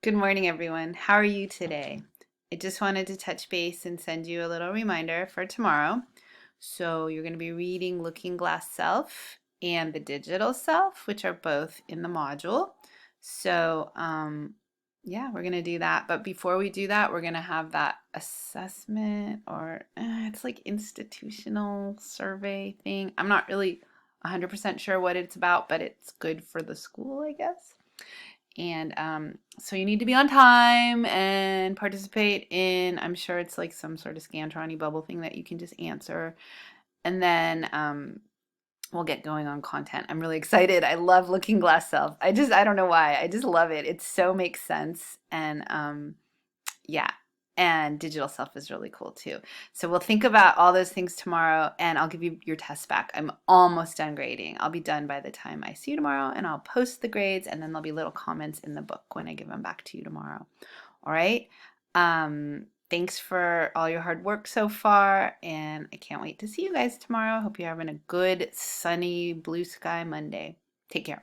Good morning, everyone. How are you today? I just wanted to touch base and send you a little reminder for tomorrow. So, you're going to be reading Looking Glass Self and The Digital Self, which are both in the module. So, yeah, we're going to do that. But before we do that, we're going to have that assessment or it's like institutional survey thing. I'm not really 100% sure what it's about, but it's good for the school, I guess. And so you need to be on time and participate in, I'm sure it's like some sort of Scantron bubble thing that you can just answer. And then we'll get going on content. I'm really excited. I love Looking Glass Self. I don't know why. I just love it. It so makes sense. And yeah. And digital self is really cool too. So we'll think about all those things tomorrow and I'll give you your test back. I'm almost done grading. I'll be done by the time I see you tomorrow and I'll post the grades and then there'll be little comments in the book when I give them back to you tomorrow. All right. Thanks for all your hard work so far and I can't wait to see you guys tomorrow. Hope you're having a good sunny blue sky Monday. Take care.